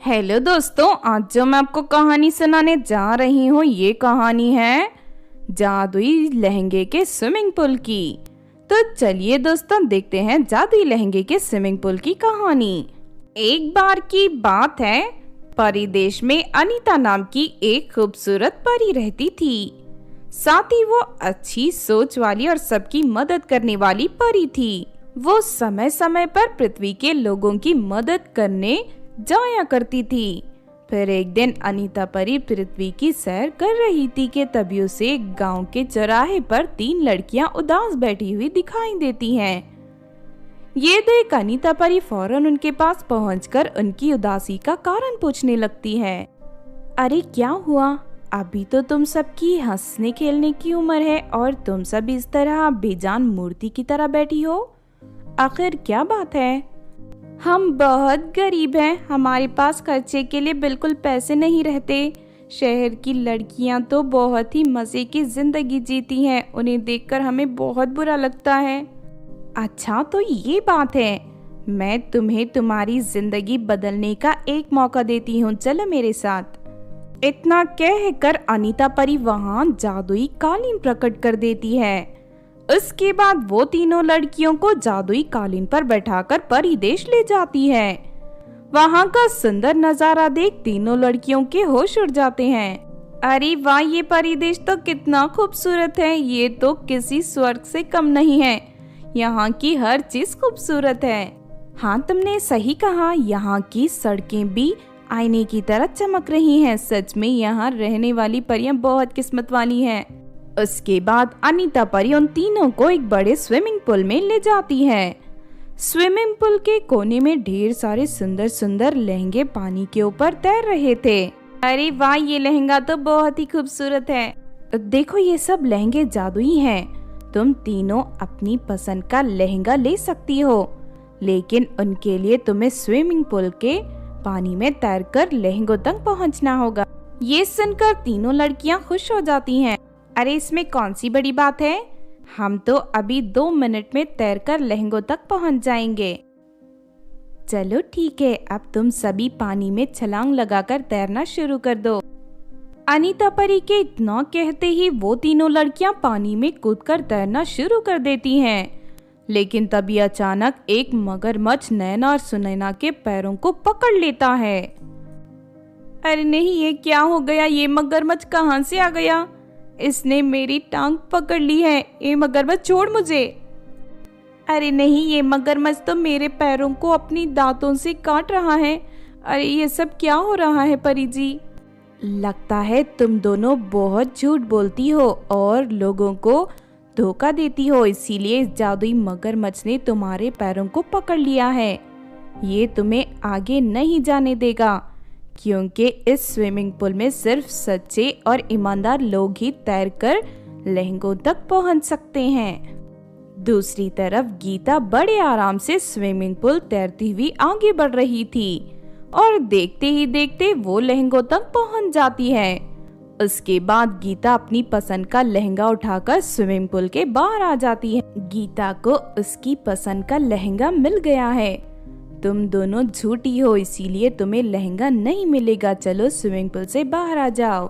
Hello दोस्तों, आज जो मैं आपको कहानी सुनाने जा रही हूँ ये कहानी है जादुई लहंगे के स्विमिंग पूल की। तो चलिए दोस्तों देखते हैं जादुई लहंगे के स्विमिंग पूल की कहानी। एक बार की बात है, परी देश में अनीता नाम की एक खूबसूरत परी रहती थी। साथ ही वो अच्छी सोच वाली और सबकी मदद करने वाली परी थी। वो समय समय पर पृथ्वी के लोगों की मदद करने जाया करती थी। फिर एक दिन अनीता परी पृथ्वी की सैर कर रही थी कि तभी उसे गांव के चौराहे पर 3 लड़कियां उदास बैठी हुई दिखाई देती हैं। ये देख अनीता परी फौरन उनके पास पहुंचकर उनकी उदासी का कारण पूछने लगती है। अरे क्या हुआ? अभी तो तुम सबकी हंसने खेलने की उम्र है और तुम सब इस तरह बेजान मूर्ति की तरह बैठी हो। आखिर क्या बात है? हम बहुत गरीब हैं, हमारे पास खर्चे के लिए बिल्कुल पैसे नहीं रहते। शहर की लड़कियां तो बहुत ही मजे की जिंदगी जीती हैं, उन्हें देखकर हमें बहुत बुरा लगता है। अच्छा तो ये बात है, मैं तुम्हें तुम्हारी जिंदगी बदलने का एक मौका देती हूँ, चलो मेरे साथ। इतना कहकर अनीता परी वहाँ जादुई कालीन प्रकट कर देती है। उसके बाद वो तीनों लड़कियों को जादुई कालीन पर बैठाकर परी देश ले जाती है। वहाँ का सुंदर नजारा देख तीनों लड़कियों के होश उड़ जाते हैं। अरे वाह, ये परी देश तो कितना खूबसूरत है, ये तो किसी स्वर्ग से कम नहीं है। यहाँ की हर चीज खूबसूरत है। हाँ तुमने सही कहा, यहाँ की सड़कें भी आईने की तरह चमक रही हैं। सच में यहाँ रहने वाली परियां बहुत किस्मत वाली हैं। उसके बाद अनीता परी उन तीनों को एक बड़े स्विमिंग पूल में ले जाती है। स्विमिंग पूल के कोने में ढेर सारे सुंदर सुंदर लहंगे पानी के ऊपर तैर रहे थे। अरे वाह, ये लहंगा तो बहुत ही खूबसूरत है। देखो ये सब लहंगे जादुई हैं। तुम तीनों अपनी पसंद का लहंगा ले सकती हो, लेकिन उनके लिए तुम्हें स्विमिंग पूल के पानी में तैरकर लहंगों तक पहुंचना होगा। ये सुनकर तीनों लड़कियां खुश हो जाती हैं। अरे इसमें कौन सी बड़ी बात है, हम तो अभी 2 मिनट में तैरकर लहंगों तक पहुंच जाएंगे। चलो ठीक है, अब तुम सभी पानी में छलांग लगाकर तैरना शुरू कर दो। अनीता परी के इतना कहते ही वो तीनों लड़कियां पानी में कूदकर तैरना शुरू कर देती हैं। लेकिन तभी अचानक एक मगरमच्छ नैना और सुनैना के पैरों को पकड़ लेता है। अरे नहीं, ये क्या हो गया? ये मगरमच्छ कहाँ से आ गया? इसने मेरी टांग पकड़ ली है। ये मगरमच्छ छोड़ मुझे। अरे नहीं, ये मगरमच्छ तो मेरे पैरों को अपनी दांतों से काट रहा है। अरे ये सब क्या हो रहा है परी जी? लगता है तुम दोनों बहुत झूठ बोलती हो और लोगों को धोखा देती हो, इसीलिए इस जादुई मगरमच्छ ने तुम्हारे पैरों को पकड़ लिया है। ये तुम्हें आगे नहीं जाने देगा, क्योंकि इस स्विमिंग पूल में सिर्फ सच्चे और ईमानदार लोग ही तैरकर लहंगों तक पहुंच सकते हैं। दूसरी तरफ गीता बड़े आराम से स्विमिंग पूल तैरती हुई आगे बढ़ रही थी और देखते ही देखते वो लहंगों तक पहुंच जाती है। उसके बाद गीता अपनी पसंद का लहंगा उठाकर स्विमिंग पूल के बाहर आ जाती है। गीता को उसकी पसंद का लहंगा मिल गया है। तुम दोनों झूठी हो, इसीलिए तुम्हें लहंगा नहीं मिलेगा। चलो स्विमिंग पूल से बाहर आ जाओ।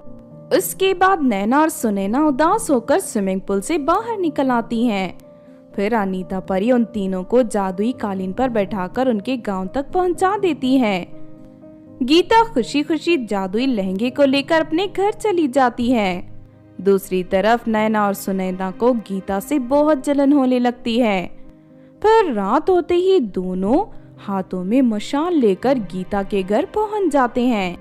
उसके बाद नैना और सुनैना उदास होकर स्विमिंग पूल से बाहर निकल आती हैं। फिर अनीता परी उन तीनों को जादुई कालीन पर बैठाकर उनके गांव तक पहुंचा देती है। गीता खुशी खुशी जादुई लहंगे को लेकर अपने घर चली जाती है। दूसरी तरफ नैना और सुनैना को गीता से बहुत जलन होने लगती है। फिर रात होते ही दोनों हाथों में मशाल लेकर गीता के घर पहुंच जाते हैं।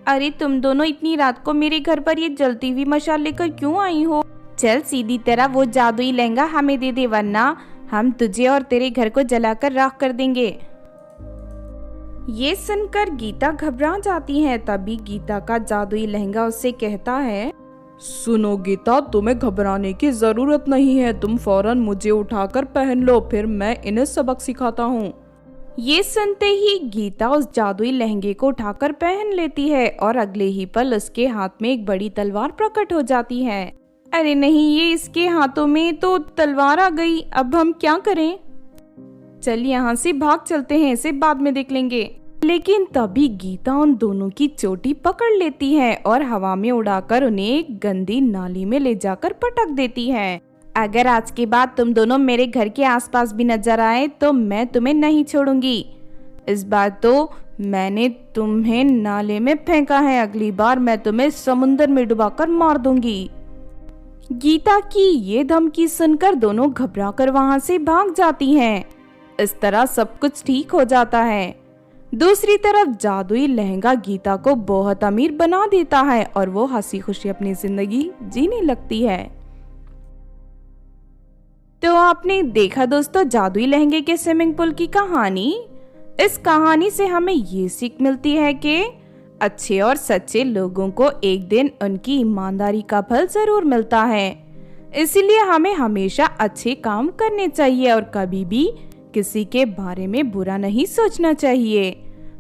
अरे तुम दोनों इतनी रात को मेरे घर पर ये जलती हुई मशाल लेकर क्यों आई हो? चल सीधी तरह वो जादुई लहंगा हमें दे दे, वरना हम तुझे और तेरे घर को जलाकर राख कर देंगे। ये सुनकर गीता घबरा जाती है। तभी गीता का जादुई लहंगा उससे कहता है, सुनो गीता, तुम्हें घबराने की जरूरत नहीं है। तुम फौरन मुझे उठाकर पहन लो, फिर मैं इन्हें सबक सिखाता हूँ। ये सुनते ही गीता उस जादुई लहंगे को उठाकर पहन लेती है और अगले ही पल उसके हाथ में एक बड़ी तलवार प्रकट हो जाती है। अरे नहीं, ये इसके हाथों में तो तलवार आ गई, अब हम क्या करें? चल यहाँ से भाग चलते हैं, इसे बाद में देख लेंगे। लेकिन तभी गीता उन दोनों की चोटी पकड़ लेती है और हवा में उड़ाकर उन्हें एक गंदी नाली में ले जाकर पटक देती है। अगर आज के बाद तुम दोनों मेरे घर के आसपास भी नजर आए तो मैं तुम्हें नहीं छोड़ूंगी। इस बार तो मैंने तुम्हें नाले में फेंका है, अगली बार मैं तुम्हें समुंदर में डुबाकर मार दूंगी। गीता की ये धमकी सुनकर दोनों घबराकर वहां से भाग जाती हैं। इस तरह सब कुछ ठीक हो जाता है। दूसरी तरफ जादुई लहंगा गीता को बहुत अमीर बना देता है और वो हंसी खुशी अपनी जिंदगी जीने लगती है। तो आपने देखा दोस्तों जादुई लहंगे के स्विमिंग पूल की कहानी। इस कहानी से हमें ये सीख मिलती है कि अच्छे और सच्चे लोगों को एक दिन उनकी ईमानदारी का फल जरूर मिलता है। इसीलिए हमें हमेशा अच्छे काम करने चाहिए और कभी भी किसी के बारे में बुरा नहीं सोचना चाहिए।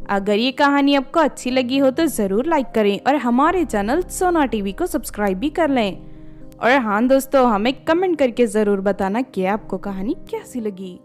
अगर ये कहानी आपको अच्छी लगी हो तो जरूर लाइक करें और हमारे चैनल सोना टीवी को सब्सक्राइब भी कर लें। और हाँ दोस्तों, हमें कमेंट करके जरूर बताना कि आपको कहानी कैसी लगी।